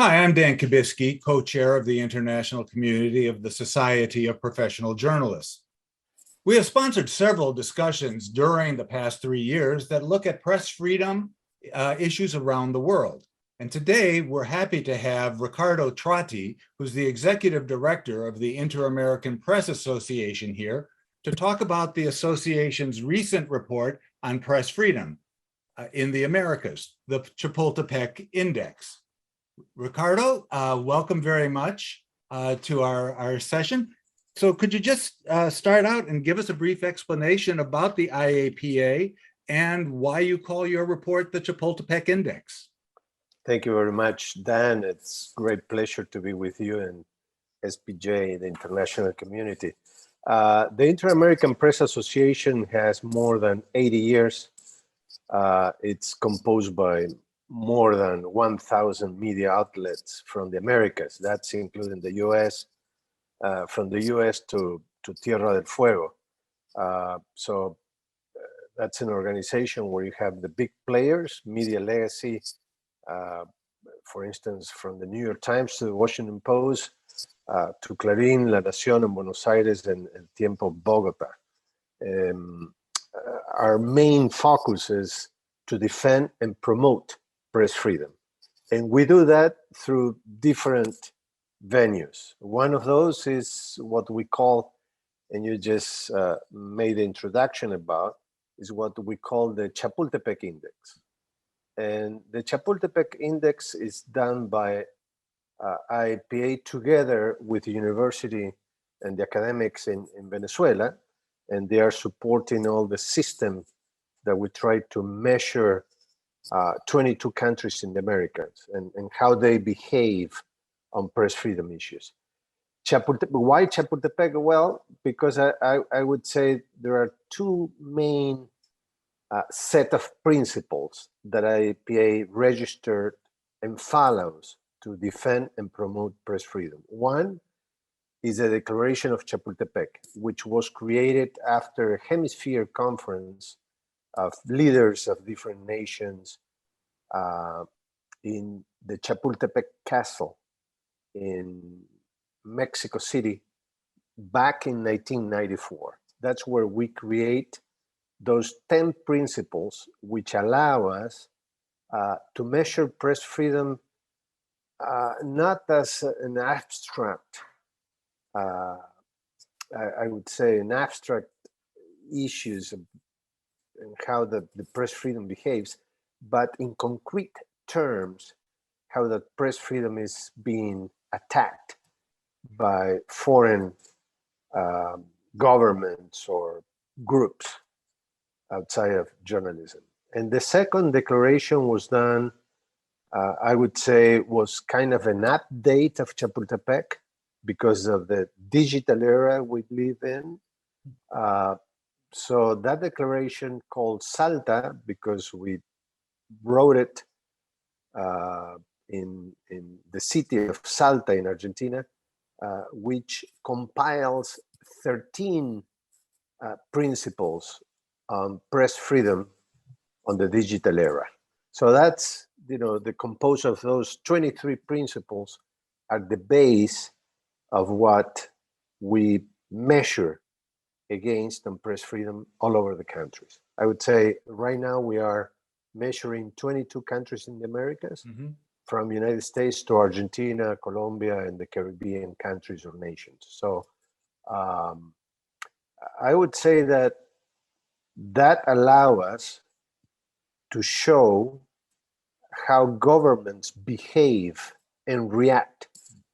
Hi, I'm Dan Kibisky, co-chair of the International Community of the Society of Professional Journalists. We have sponsored several discussions during the past 3 years that look at press freedom issues around the world. And today we're happy to have Roberto Trotti, who's the executive director of the Inter-American Press Association here, to talk about the association's recent report on press freedom in the Americas, the Chapultepec Index. Ricardo, welcome very much to our session. So could you just start out and give us a brief explanation about the IAPA and why you call your report the Chapultepec Index? Thank you very much, Dan. It's a great pleasure to be with you and SPJ, the international community. The Inter-American Press Association has more than 80 years. It's composed by more than 1,000 media outlets from the Americas. That's including the US, from the US to Tierra del Fuego. So that's an organization where you have the big players, media legacy, for instance, from the New York Times to the Washington Post, to Clarín, La Nación in Buenos Aires, and El Tiempo Bogota. Our main focus is to defend and promote press freedom. And we do that through different venues. One of those is what we call, and you just made the introduction about, is what we call the Chapultepec Index. And the Chapultepec Index is done by IAPA together with the university and the academics in Venezuela, and they are supporting all the system that we try to measure 22 countries in the Americas and how they behave on press freedom issues. Why Chapultepec? Well, because I would say there are two main set of principles that IAPA registered and follows to defend and promote press freedom. One is the Declaration of Chapultepec, which was created after a hemisphere conference of leaders of different nations in the Chapultepec Castle in Mexico City back in 1994. That's where we create those 10 principles which allow us to measure press freedom not as an abstract, I would say an abstract issues and how the press freedom behaves, but in concrete terms, how the press freedom is being attacked by foreign governments or groups outside of journalism. And the second declaration was done, I would say, was kind of an update of Chapultepec because of the digital era we live in. So that declaration called Salta, because we wrote it in the city of Salta in Argentina, which compiles 13 principles on press freedom on the digital era. So that's, the composed of those 23 principles are the base of what we measure against on press freedom all over the countries. I would say right now we are measuring 22 countries in the Americas, from United States to Argentina, Colombia, and the Caribbean countries or nations. So I would say that allow us to show how governments behave and react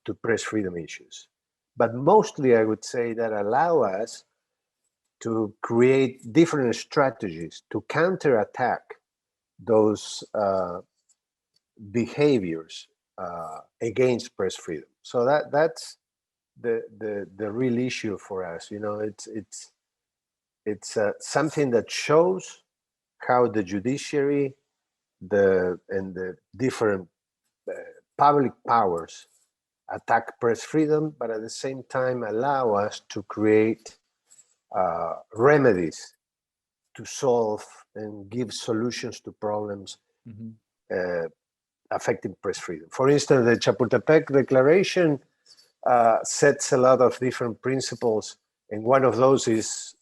to press freedom issues. But mostly I would say that allow us to create different strategies to counterattack those behaviors against press freedom. So that's the real issue for us. It's something that shows how the judiciary and the different public powers attack press freedom, but at the same time allow us to create remedies to solve and give solutions to problems affecting press freedom. For instance, the Chapultepec Declaration sets a lot of different principles, and one of those is,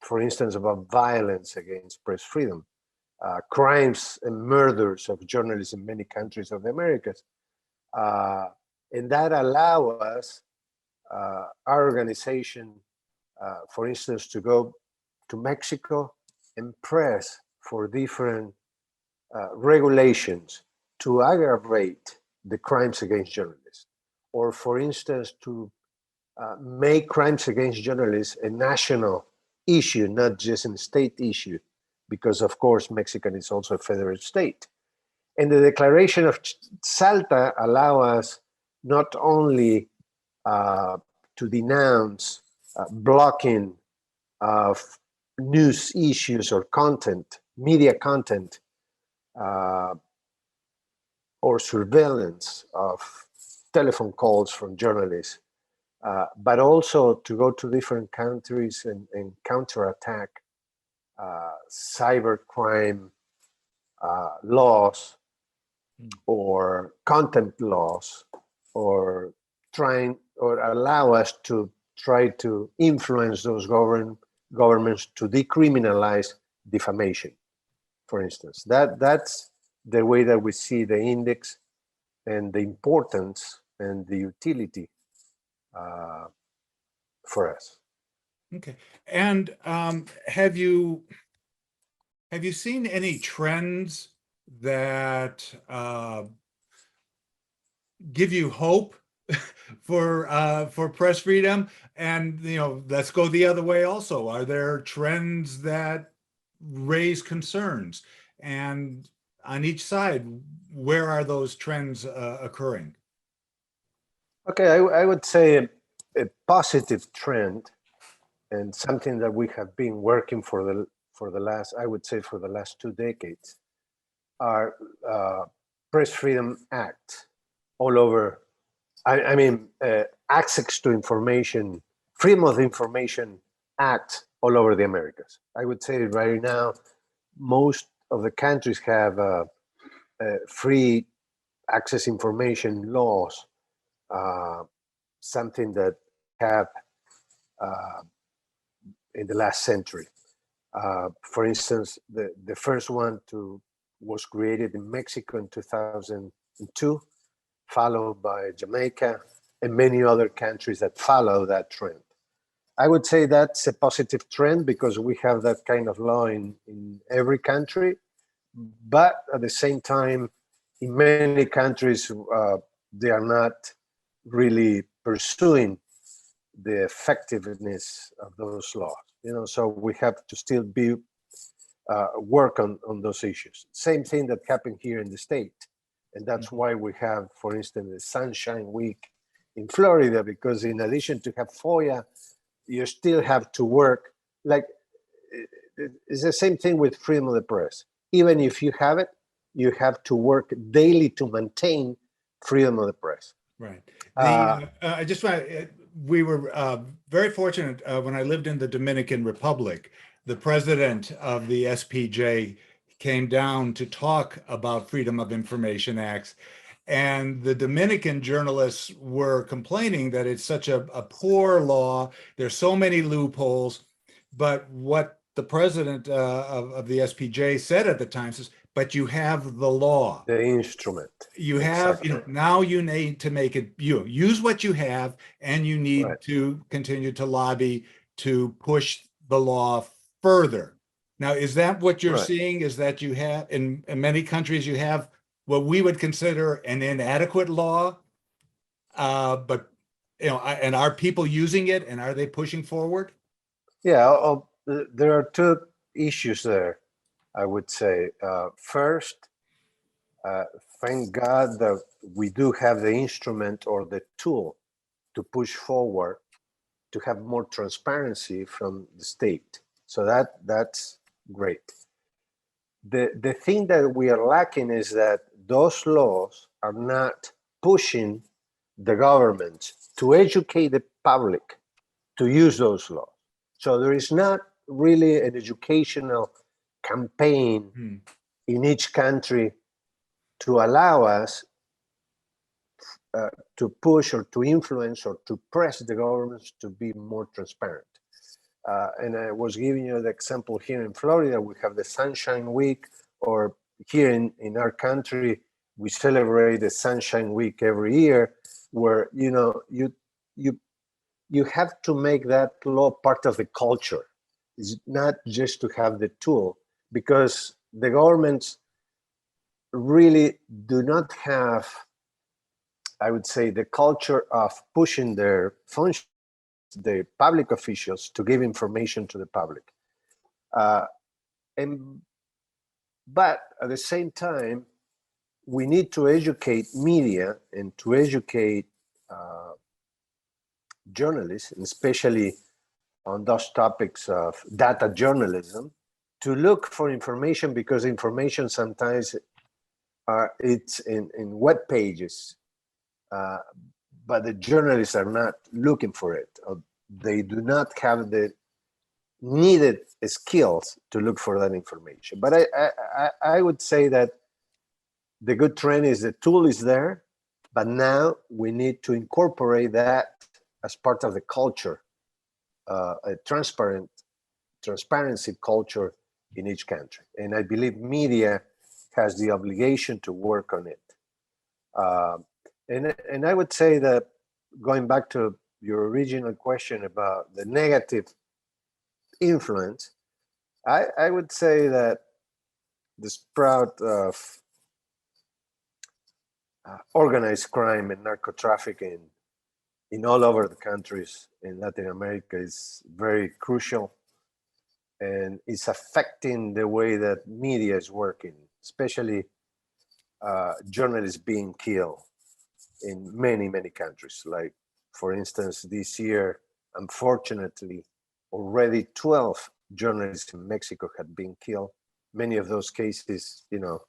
for instance, about violence against press freedom, crimes and murders of journalists in many countries of the Americas. And that allow us, our organization, for instance, to go to Mexico and press for different regulations to aggravate the crimes against journalists, or for instance, to make crimes against journalists a national issue, not just a state issue, because of course Mexico is also a federal state. And the Declaration of Salta allow us not only to denounce blocking of news issues or content, media content, or surveillance of telephone calls from journalists, but also to go to different countries and counterattack cybercrime laws or content laws, or trying or allow us to try to influence those governments to decriminalize defamation, for instance. That's the way that we see the index and the importance and the utility for us. Okay. And have you seen any trends that give you hope for press freedom? And let's go the other way also. Are there trends that raise concerns? And on each side, where are those trends occurring? Okay, I would say a positive trend, and something that we have been working for the last, I would say, for the last 2 decades, are Press Freedom Act all over. I mean, access to information, Freedom of Information Act all over the Americas. I would say right now, most of the countries have free access information laws, something that have in the last century. For instance, the first one was created in Mexico in 2002, followed by Jamaica and many other countries that follow that trend. I would say that's a positive trend because we have that kind of law in every country, but at the same time, in many countries, they are not really pursuing the effectiveness of those laws. So we have to still work on those issues. Same thing that happened here in the state. And that's why we have, for instance, the Sunshine Week in Florida, because in addition to have FOIA, you still have to work. Like, it's the same thing with freedom of the press. Even if you have it, you have to work daily to maintain freedom of the press. Right. I just want we were very fortunate when I lived in the Dominican Republic. The president of the SPJ came down to talk about Freedom of Information Acts, and the Dominican journalists were complaining that it's such a poor law. There's so many loopholes. But what the president of the SPJ said at the time is, but you have the law. The instrument. You have, Exactly. now you need to make it, use what you have, and you need Right. to continue to lobby to push the law further. Now, is that what you're Right. seeing? Is that you have, in many countries, you have what we would consider an inadequate law, but, and are people using it, and are they pushing forward? Yeah, there are two issues there, I would say. First, thank God that we do have the instrument or the tool to push forward to have more transparency from the state. So that's great. The thing that we are lacking is that those laws are not pushing the government to educate the public to use those laws. So there is not really an educational campaign in each country to allow us to push or to influence or to press the governments to be more transparent. And I was giving you the example here in Florida, we have the Sunshine Week, or here in our country, we celebrate the Sunshine Week every year, where, you know, you have to make that law part of the culture. It's not just to have the tool, because the governments really do not have, I would say, the culture of pushing their functions, the public officials, to give information to the public. But at the same time, we need to educate media and to educate journalists, and especially on those topics of data journalism, to look for information, because information sometimes it's in web pages, but the journalists are not looking for it. They do not have the needed skills to look for that information. But I would say that the good trend is the tool is there, but now we need to incorporate that as part of the culture, a transparency culture in each country. And I believe media has the obligation to work on it. And I would say that, going back to your original question about the negative influence, I would say that the sprout of organized crime and narco trafficking in all over the countries in Latin America is very crucial, and it's affecting the way that media is working, especially journalists being killed in many, many countries. Like, for instance, this year, unfortunately, already 12 journalists in Mexico had been killed. Many of those cases, you know,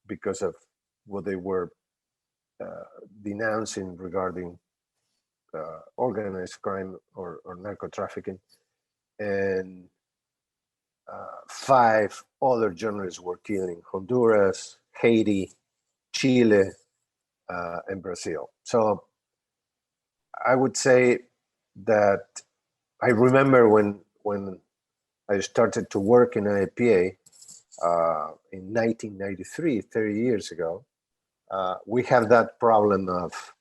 because of what they were denouncing regarding organized crime or narco trafficking. And 5 other journalists were killed in Honduras, Haiti, Chile, and Brazil. So I would say that I remember when I started to work in IPA in 1993, 30 years ago, we have that problem of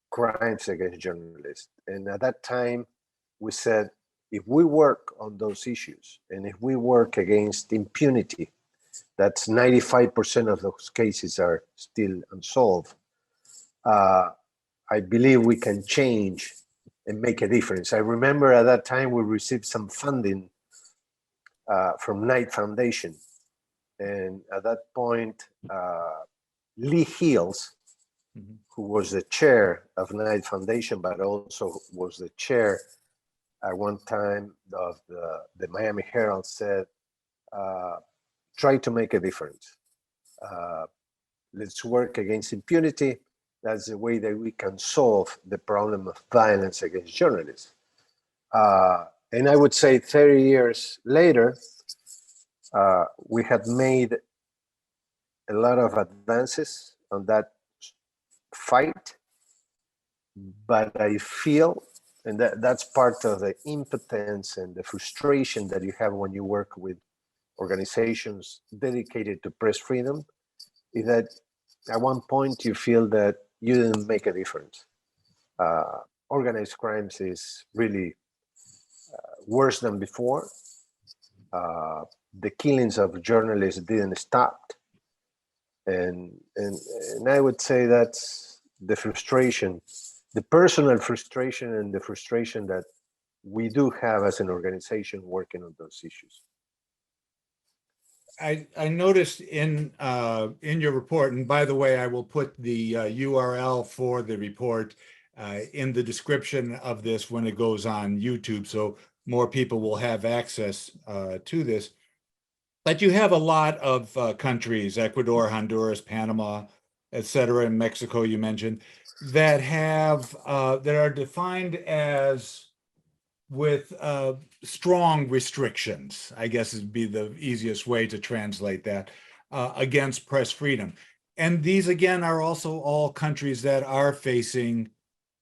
crimes against journalists. And at that time, we said, if we work on those issues, and if we work against impunity, that's 95% of those cases are still unsolved, I believe we can change and make a difference. I remember at that time we received some funding from Knight Foundation. And at that point, Lee Hills, who was the chair of Knight Foundation, but also was the chair at one time of the Miami Herald, said, try to make a difference. Let's work against impunity. That's the way that we can solve the problem of violence against journalists. And I would say 30 years later, we have made a lot of advances on that fight, but I feel, and that's part of the impotence and the frustration that you have when you work with organizations dedicated to press freedom, is that at one point you feel that you didn't make a difference. Organized crimes is really worse than before. The killings of journalists didn't stop. And I would say that's the frustration, the personal frustration, and the frustration that we do have as an organization working on those issues. I noticed in your report, and by the way, I will put the URL for the report in the description of this when it goes on YouTube, so more people will have access to this. But you have a lot of countries, Ecuador, Honduras, Panama, etc., and Mexico, you mentioned, that have that are defined as with strong restrictions, I guess would be the easiest way to translate that, against press freedom. And these, again, are also all countries that are facing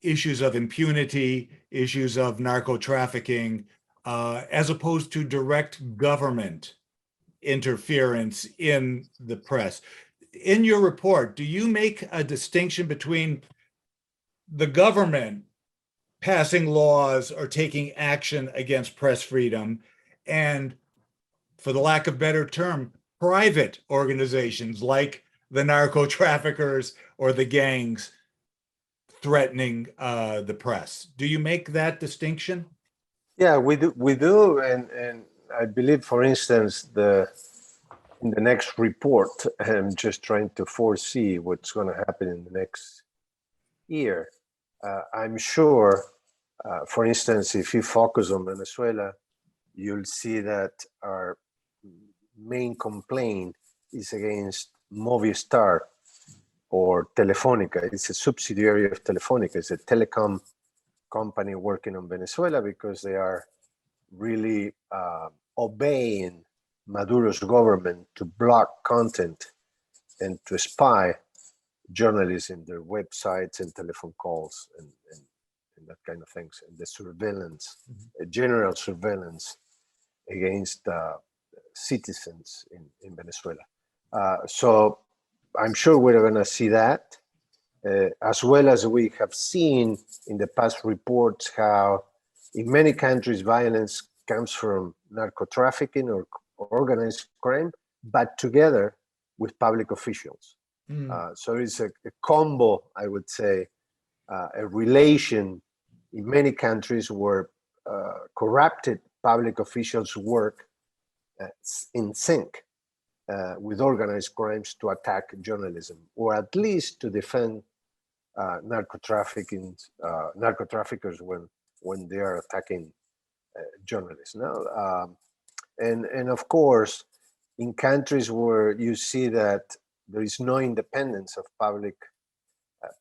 issues of impunity, issues of narco trafficking, as opposed to direct government interference in the press. In your report, do you make a distinction between the government passing laws or taking action against press freedom and, for the lack of better term, private organizations like the narco traffickers or the gangs threatening the press? Do you make that distinction? Yeah, we do, and I believe, for instance, in the next report, I'm just trying to foresee what's going to happen in the next year. I'm sure, for instance, if you focus on Venezuela, you'll see that our main complaint is against Movistar or Telefonica. It's a subsidiary of Telefonica. It's a telecom company working on Venezuela because they are really obeying Maduro's government to block content and to spy journalists in their websites and telephone calls and that kind of things, and the surveillance, general surveillance against citizens in Venezuela. So I'm sure we're going to see that, as well as we have seen in the past reports how in many countries violence comes from narco trafficking or organized crime, but together with public officials. So it's a combo, I would say, a relation in many countries where corrupted public officials work in sync with organized crimes to attack journalism, or at least to defend narco traffickers when they are attacking journalists. Now, and of course, in countries where you see that there is no independence of public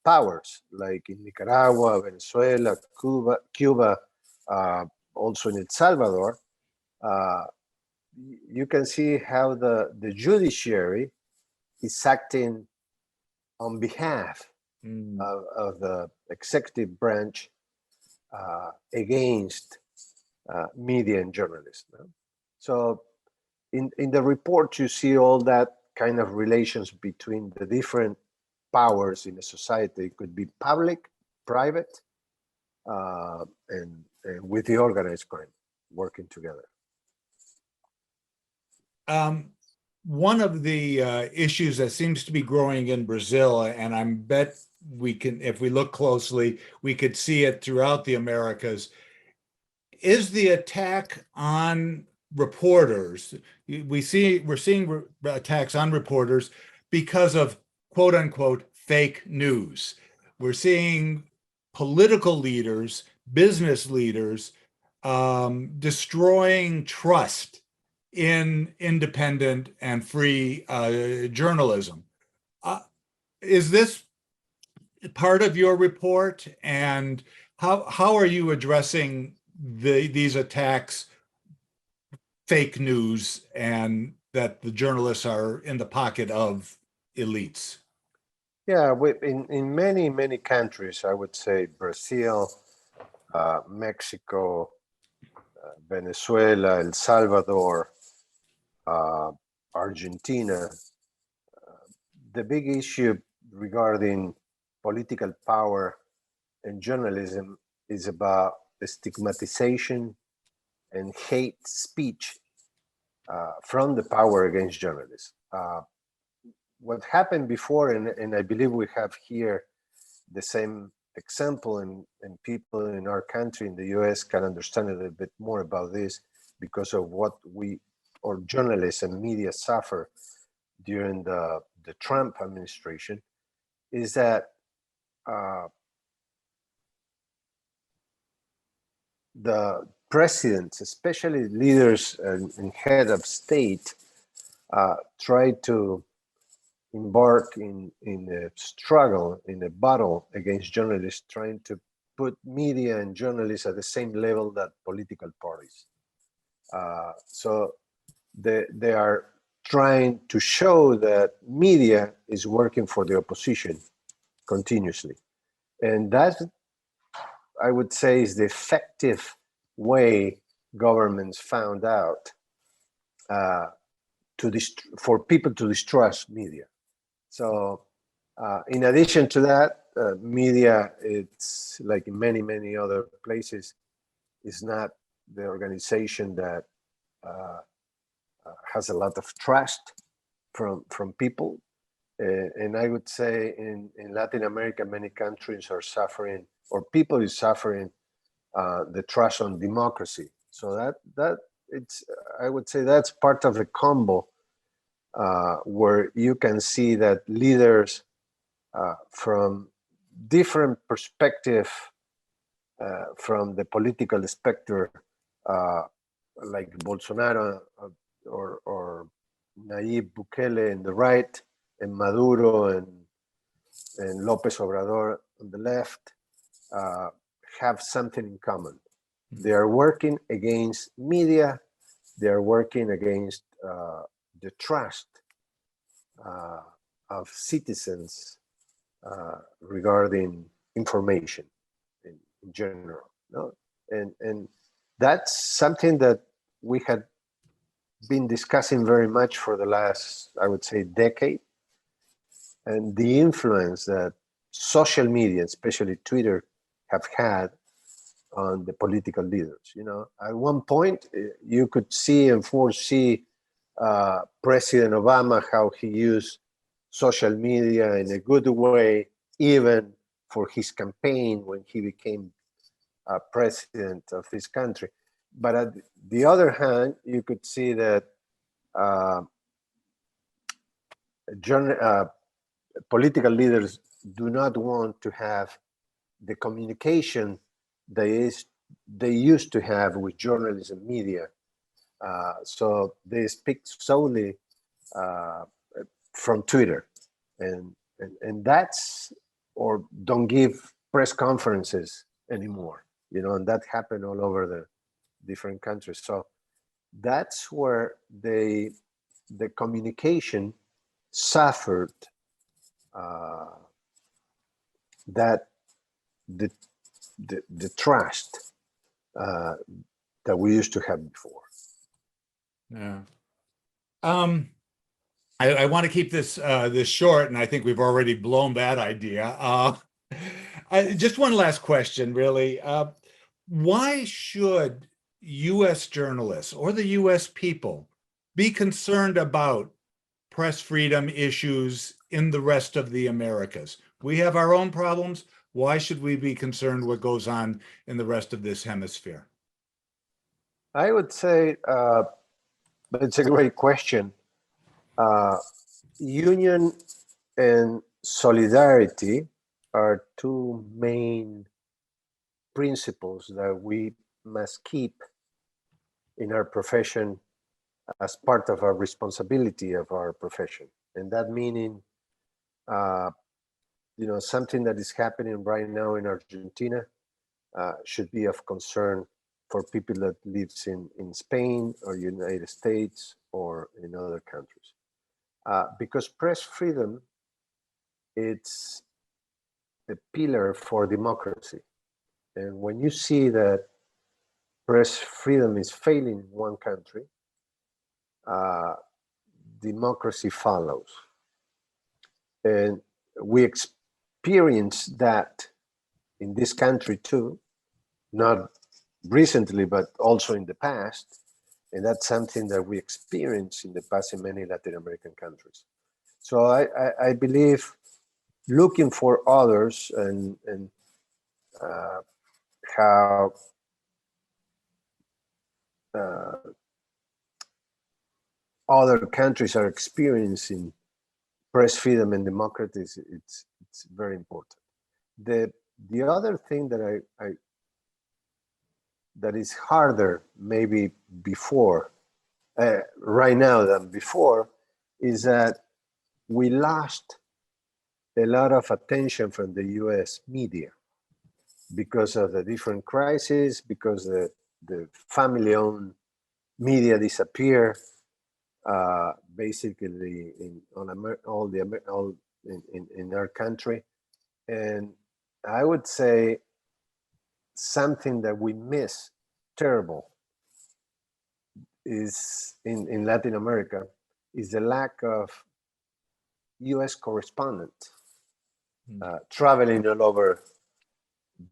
powers, like in Nicaragua, Venezuela, Cuba, also in El Salvador, you can see how the judiciary is acting on behalf of the executive branch against media and journalists. No? So in the report, you see all that kind of relations between the different powers in a society. It could be public, private, and with the organized crime working together. One of the issues that seems to be growing in Brazil, and I bet we can, if we look closely, we could see it throughout the Americas, is the attack on reporters. We're seeing attacks on reporters because of quote unquote fake news. We're seeing political leaders, business leaders destroying trust in independent and free journalism. Is this part of your report? And how are you addressing these attacks, fake news, and that the journalists are in the pocket of elites? Yeah, in many countries, I would say Brazil, Mexico, Venezuela, El Salvador, Argentina, the big issue regarding political power and journalism is about the stigmatization and hate speech from the power against journalists. What happened before, and I believe we have here the same example, and people in our country, in the US, can understand a little bit more about this because of what we, or journalists and media, suffer during the Trump administration, is that the presidents, especially leaders and head of state, try to embark in a struggle, in a battle against journalists, trying to put media and journalists at the same level that political parties. So they are trying to show that media is working for the opposition continuously. And that, I would say, is the effective way governments found out for people to distrust media. So in addition to that, media, it's like in many, many other places, is not the organization that has a lot of trust from people. And I would say in Latin America, many countries are suffering, or people is suffering the trust on democracy. So that it's, I would say that's part of the combo where you can see that leaders from different perspective from the political spectrum, like Bolsonaro or Nayib Bukele in the right, and Maduro and López Obrador on the left, have something in common. They are working against media. They are working against the trust of citizens regarding information in general. No? And that's something that we had been discussing very much for the last, I would say, decade. And the influence that social media, especially Twitter, have had on the political leaders. You know, at one point, you could see and foresee President Obama, how he used social media in a good way, even for his campaign when he became president of this country. But at the other hand, you could see that political leaders do not want to have the communication they used to have with journalism media. So they speak solely from Twitter, and that's, or don't give press conferences anymore, you know, and that happened all over the different countries. So that's where the communication suffered that the trust that we used to have before. Yeah. I want to keep this this short, and I think we've already blown that idea. Just one last question, really. Why should U.S. journalists or the U.S. people be concerned about press freedom issues in the rest of the Americas? We have our own problems. Why should we be concerned what goes on in the rest of this hemisphere? I would say, but it's a great question. Union and solidarity are two main principles that we must keep in our profession as part of our responsibility of our profession. And that meaning, you know, something that is happening right now in Argentina should be of concern for people that lives in Spain or United States or in other countries. Because press freedom, it's a pillar for democracy. And when you see that press freedom is failing in one country, democracy follows. And we experience that in this country too, not recently, but also in the past. And that's something that we experience in the past in many Latin American countries. So I believe looking for others and how other countries are experiencing press freedom and democracy, it's very important. The other thing that that is harder maybe before, right now than before, is that we lost a lot of attention from the US media because of the different crises, because the family-owned media disappear. basically in our country. And I would say something that we miss terrible is in Latin America is the lack of US correspondents traveling all over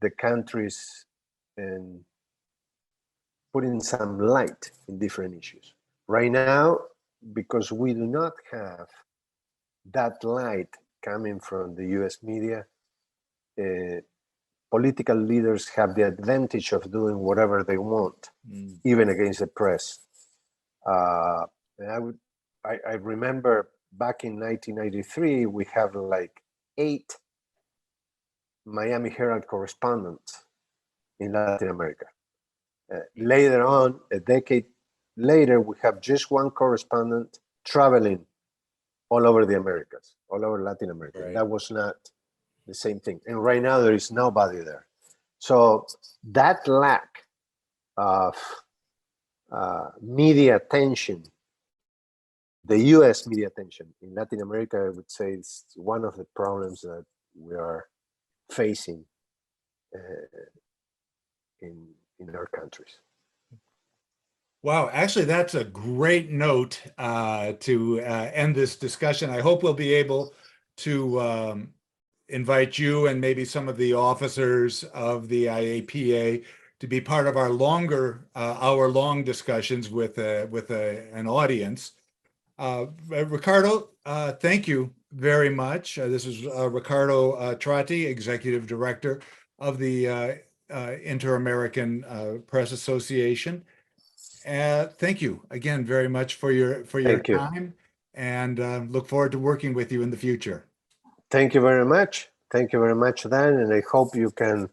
the countries and putting some light in different issues. Right now, because we do not have that light coming from the US media, political leaders have the advantage of doing whatever they want, even against the press. And I remember back in 1993, we have like 8 Miami Herald correspondents in Latin America. Later on, a decade later, we have just 1 correspondent traveling all over the Americas, all over Latin America. Right. That was not the same thing. And right now, there is nobody there. So that lack of media attention, the US media attention in Latin America, I would say is one of the problems that we are facing in our countries. Wow, actually, that's a great note to end this discussion. I hope we'll be able to invite you and maybe some of the officers of the IAPA to be part of our longer hour-long discussions with an audience. Ricardo, thank you very much. This is Roberto Trotti, Executive Director of the Inter-American Press Association. Thank you again very much for your time, and look forward to working with you in the future. Thank you very much. Thank you very much, Dan, and I hope you can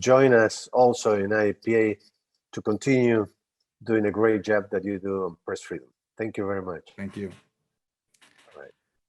join us also in IAPA to continue doing a great job that you do on press freedom. Thank you very much. Thank you.